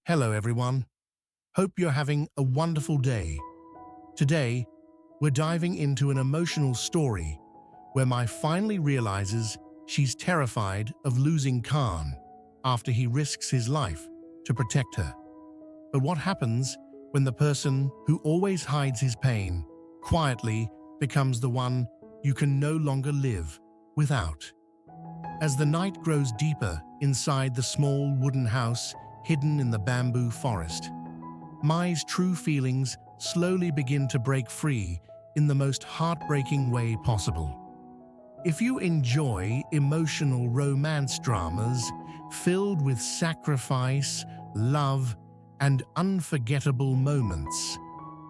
Hello everyone. Hope you're having a wonderful day. Today, we're diving into an emotional story where Mai finally realizes she's terrified of losing Khan after he risks his life to protect her. But what happens when the person who always hides his pain quietly becomes the one you can no longer live without? As the night grows deeper inside the small wooden house hidden in the bamboo forest, Mai's true feelings slowly begin to break free in the most heartbreaking way possible. If you enjoy emotional romance dramas filled with sacrifice, love, and unforgettable moments,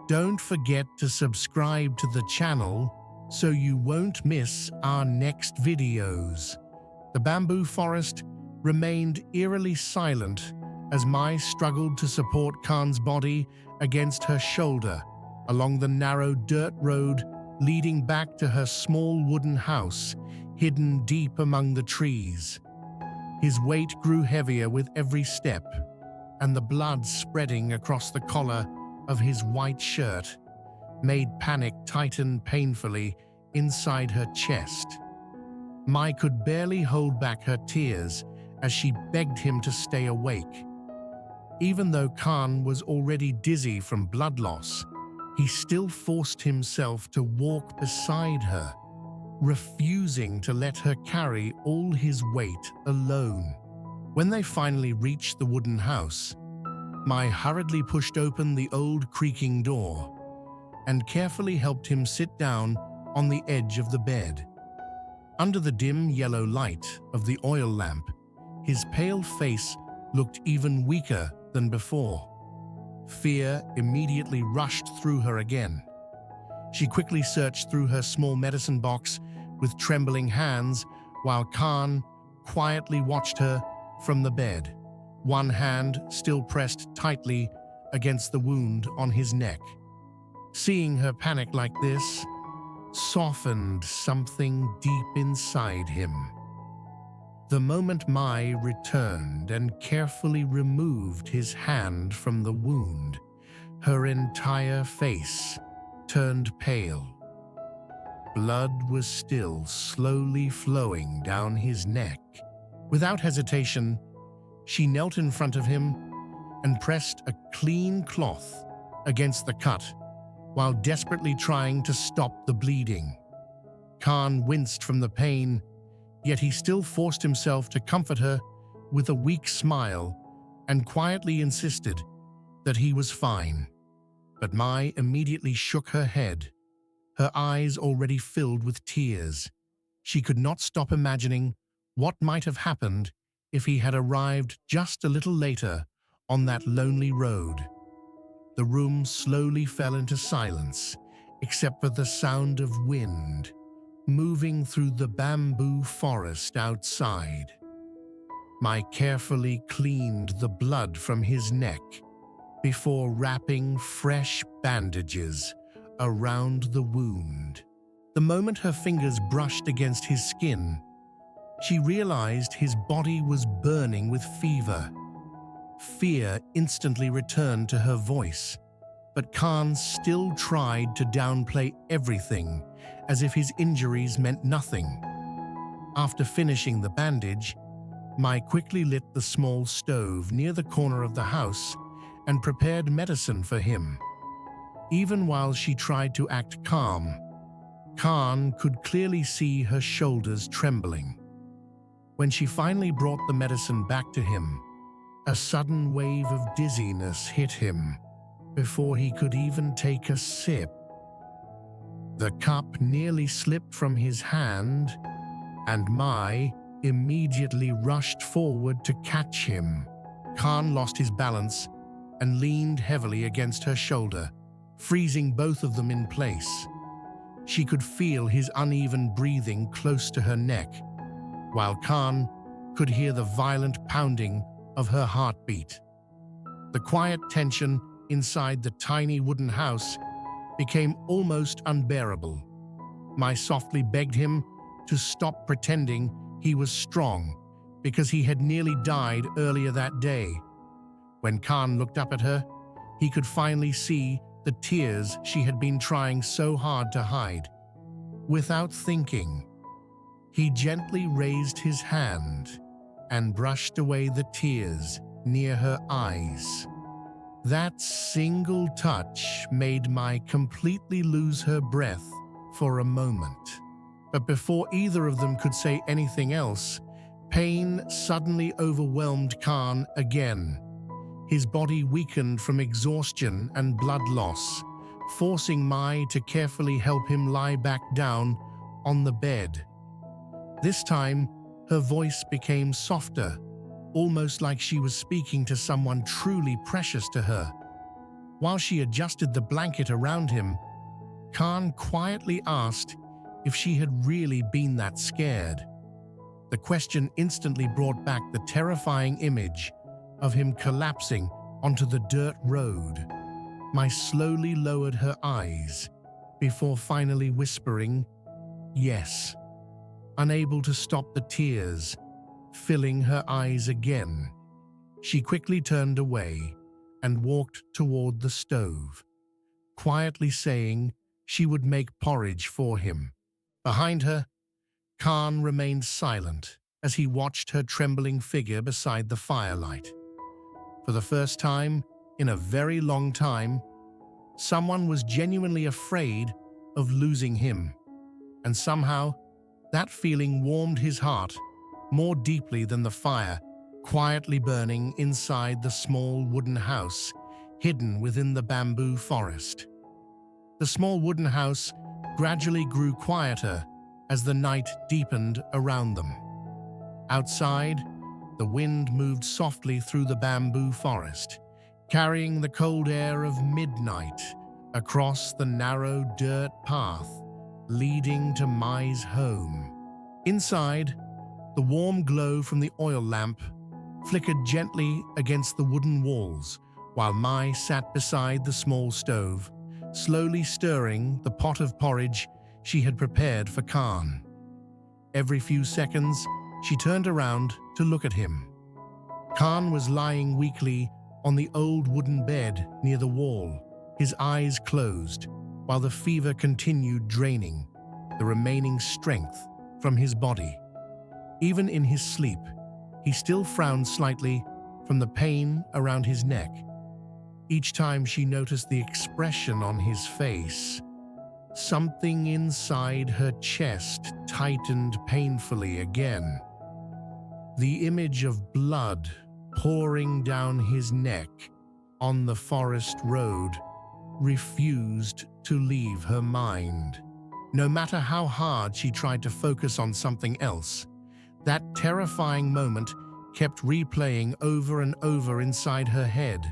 don't forget to subscribe to the channel so you won't miss our next videos. The bamboo forest remained eerily silent as Mai struggled to support Khan's body against her shoulder along the narrow dirt road leading back to her small wooden house hidden deep among the trees. His weight grew heavier with every step, and the blood spreading across the collar of his white shirt made panic tighten painfully inside her chest. Mai could barely hold back her tears as she begged him to stay awake. Even though Khan was already dizzy from blood loss, he still forced himself to walk beside her, refusing to let her carry all his weight alone. When they finally reached the wooden house, Mai hurriedly pushed open the old creaking door and carefully helped him sit down on the edge of the bed. Under the dim yellow light of the oil lamp, his pale face looked even weaker than before. Fear immediately rushed through her again. She quickly searched through her small medicine box with trembling hands while Khan quietly watched her from the bed, one hand still pressed tightly against the wound on his neck. Seeing her panic like this softened something deep inside him. The moment Mai returned and carefully removed his hand from the wound, her entire face turned pale. Blood was still slowly flowing down his neck. Without hesitation, she knelt in front of him and pressed a clean cloth against the cut while desperately trying to stop the bleeding. Khan winced from the pain, yet he still forced himself to comfort her with a weak smile and quietly insisted that he was fine. But Mai immediately shook her head, her eyes already filled with tears. She could not stop imagining what might have happened if he had arrived just a little later on that lonely road. The room slowly fell into silence, except for the sound of wind moving through the bamboo forest outside. Mai carefully cleaned the blood from his neck before wrapping fresh bandages around the wound. The moment her fingers brushed against his skin, she realized his body was burning with fever. Fear instantly returned to her voice, but Khan still tried to downplay everything as if his injuries meant nothing. After finishing the bandage, Mai quickly lit the small stove near the corner of the house and prepared medicine for him. Even while she tried to act calm, Khan could clearly see her shoulders trembling. When she finally brought the medicine back to him, a sudden wave of dizziness hit him before he could even take a sip. The cup nearly slipped from his hand, and Mai immediately rushed forward to catch him. Khan lost his balance and leaned heavily against her shoulder, freezing both of them in place. She could feel his uneven breathing close to her neck, while Khan could hear the violent pounding of her heartbeat. The quiet tension inside the tiny wooden house became almost unbearable. Mai softly begged him to stop pretending he was strong because he had nearly died earlier that day. When Khan looked up at her, he could finally see the tears she had been trying so hard to hide. Without thinking, he gently raised his hand and brushed away the tears near her eyes. That single touch made Mai completely lose her breath for a moment. But before either of them could say anything else, pain suddenly overwhelmed Khan again. His body weakened from exhaustion and blood loss, forcing Mai to carefully help him lie back down on the bed. This time, her voice became softer, almost like she was speaking to someone truly precious to her. While she adjusted the blanket around him, Khan quietly asked if she had really been that scared. The question instantly brought back the terrifying image of him collapsing onto the dirt road. Mai slowly lowered her eyes before finally whispering, "Yes," unable to stop the tears filling her eyes again. She quickly turned away and walked toward the stove, quietly saying she would make porridge for him. Behind her, Khan remained silent as he watched her trembling figure beside the firelight. For the first time in a very long time, someone was genuinely afraid of losing him, and somehow that feeling warmed his heart more deeply than the fire quietly burning inside the small wooden house hidden within the bamboo forest. The small wooden house gradually grew quieter as the night deepened around them. Outside, the wind moved softly through the bamboo forest, carrying the cold air of midnight across the narrow dirt path leading to Mai's home. Inside, the warm glow from the oil lamp flickered gently against the wooden walls while Mai sat beside the small stove, slowly stirring the pot of porridge she had prepared for Khan. Every few seconds, she turned around to look at him. Khan was lying weakly on the old wooden bed near the wall, his eyes closed, while the fever continued draining the remaining strength from his body. Even in his sleep, he still frowned slightly from the pain around his neck. Each time she noticed the expression on his face, something inside her chest tightened painfully again. The image of blood pouring down his neck on the forest road refused to leave her mind. No matter how hard she tried to focus on something else, that terrifying moment kept replaying over and over inside her head.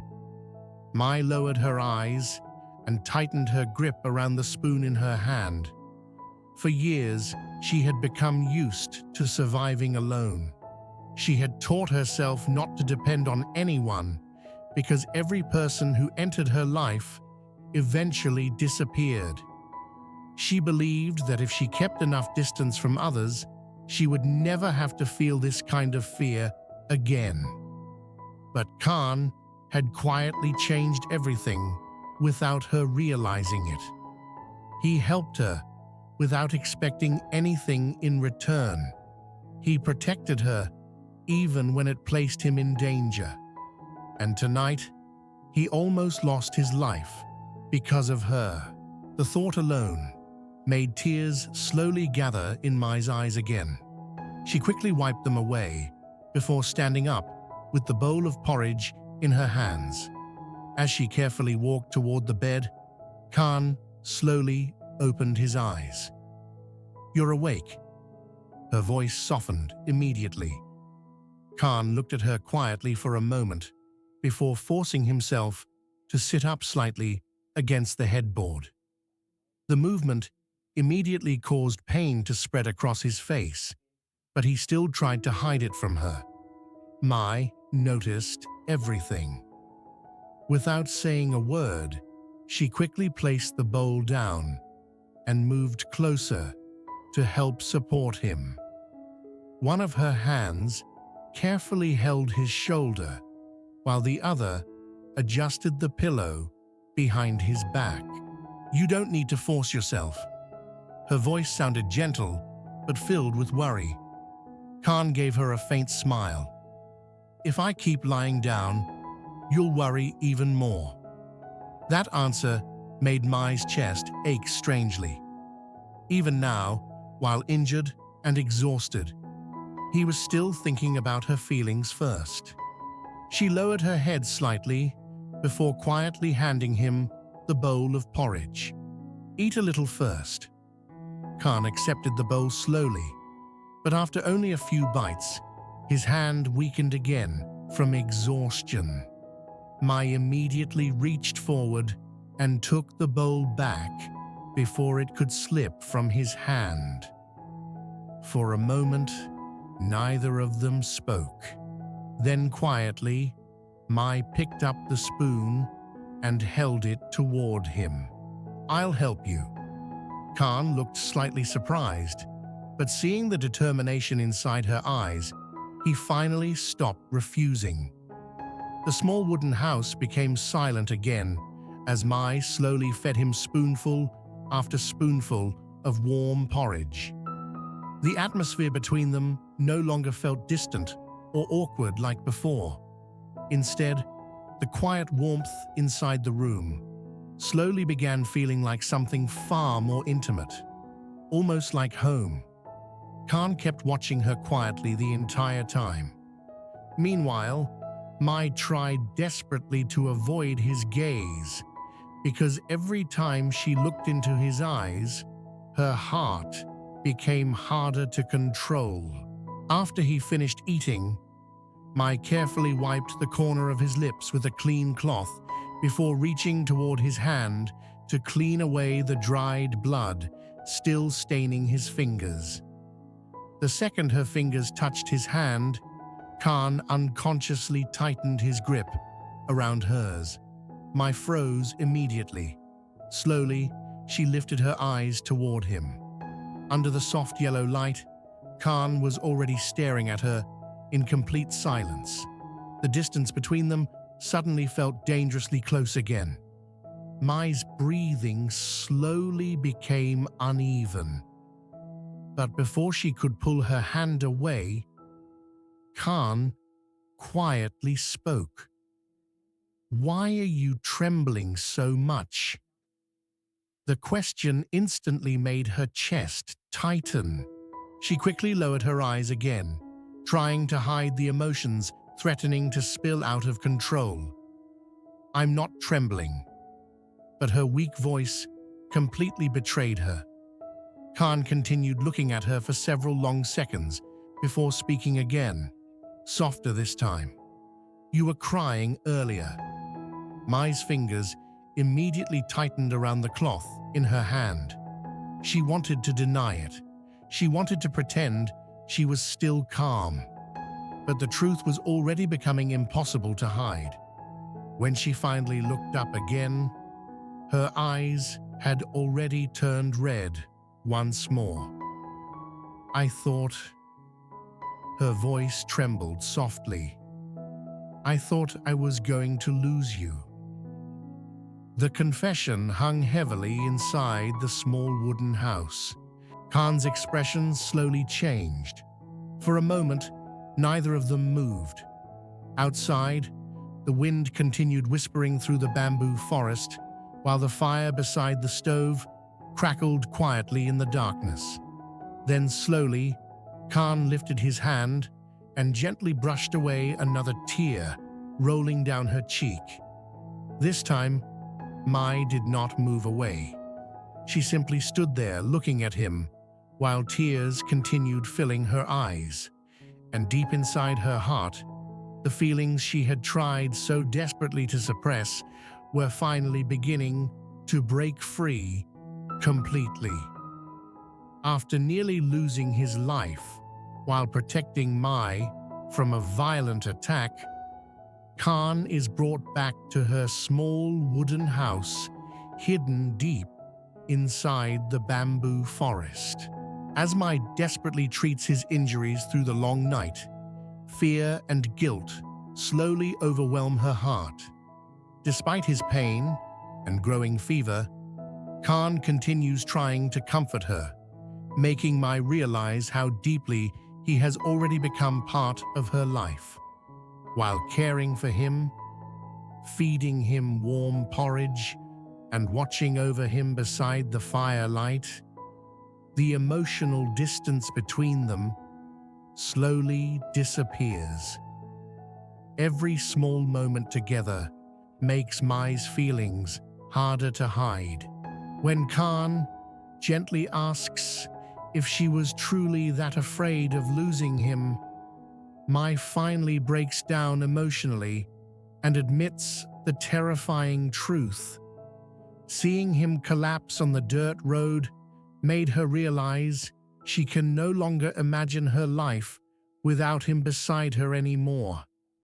Mai lowered her eyes and tightened her grip around the spoon in her hand. For years, she had become used to surviving alone. She had taught herself not to depend on anyone because every person who entered her life eventually disappeared. She believed that if she kept enough distance from others, she would never have to feel this kind of fear again. But Khan had quietly changed everything without her realizing it. He helped her without expecting anything in return. He protected her even when it placed him in danger. And tonight, he almost lost his life because of her. The thought alone made tears slowly gather in Mai's eyes again. She quickly wiped them away before standing up with the bowl of porridge in her hands. As she carefully walked toward the bed, Khan slowly opened his eyes. "You're awake." Her voice softened immediately. Khan looked at her quietly for a moment before forcing himself to sit up slightly against the headboard. The movement immediately caused pain to spread across his face, but he still tried to hide it from her. Mai noticed everything. Without saying a word, she quickly placed the bowl down and moved closer to help support him. One of her hands carefully held his shoulder, while the other adjusted the pillow behind his back. "You don't need to force yourself." Her voice sounded gentle, but filled with worry. Khan gave her a faint smile. "If I keep lying down, you'll worry even more." That answer made Mai's chest ache strangely. Even now, while injured and exhausted, he was still thinking about her feelings first. She lowered her head slightly before quietly handing him the bowl of porridge. "Eat a little first." Khan accepted the bowl slowly, but after only a few bites, his hand weakened again from exhaustion. Mai immediately reached forward and took the bowl back before it could slip from his hand. For a moment, neither of them spoke. Then quietly, Mai picked up the spoon and held it toward him. "I'll help you." Khan looked slightly surprised, but seeing the determination inside her eyes, he finally stopped refusing. The small wooden house became silent again as Mai slowly fed him spoonful after spoonful of warm porridge. The atmosphere between them no longer felt distant or awkward like before. Instead, the quiet warmth inside the room slowly began feeling like something far more intimate, almost like home. Khan kept watching her quietly the entire time. Meanwhile, Mai tried desperately to avoid his gaze, because every time she looked into his eyes, her heart became harder to control. After he finished eating, Mai carefully wiped the corner of his lips with a clean cloth before reaching toward his hand to clean away the dried blood still staining his fingers. The second her fingers touched his hand, Khan unconsciously tightened his grip around hers. Mai froze immediately. Slowly, she lifted her eyes toward him. Under the soft yellow light, Khan was already staring at her in complete silence. The distance between them suddenly felt dangerously close again. Mai's breathing slowly became uneven. But before she could pull her hand away, Khan quietly spoke. "Why are you trembling so much?" The question instantly made her chest tighten. She quickly lowered her eyes again, trying to hide the emotions threatening to spill out of control. "I'm not trembling." But her weak voice completely betrayed her. Khan continued looking at her for several long seconds before speaking again, softer this time. "You were crying earlier." Mai's fingers immediately tightened around the cloth in her hand. She wanted to deny it. She wanted to pretend she was still calm. But the truth was already becoming impossible to hide. When she finally looked up again, her eyes had already turned red once more. "I thought..." Her voice trembled softly. "I thought I was going to lose you." The confession hung heavily inside the small wooden house. Khan's expression slowly changed. For a moment, neither of them moved. Outside, the wind continued whispering through the bamboo forest, while the fire beside the stove crackled quietly in the darkness. Then slowly, Khan lifted his hand and gently brushed away another tear rolling down her cheek. This time, Mai did not move away. She simply stood there looking at him while tears continued filling her eyes. And deep inside her heart, the feelings she had tried so desperately to suppress were finally beginning to break free completely. After nearly losing his life while protecting Mai from a violent attack, Khan is brought back to her small wooden house hidden deep inside the bamboo forest. As Mai desperately treats his injuries through the long night, fear and guilt slowly overwhelm her heart. Despite his pain and growing fever, Khan continues trying to comfort her, making me realize how deeply he has already become part of her life. While caring for him, feeding him warm porridge, and watching over him beside the firelight, the emotional distance between them slowly disappears. Every small moment together makes Mai's feelings harder to hide. When Khan gently asks if she was truly that afraid of losing him, Mai finally breaks down emotionally and admits the terrifying truth. Seeing him collapse on the dirt road made her realize she can no longer imagine her life without him beside her anymore.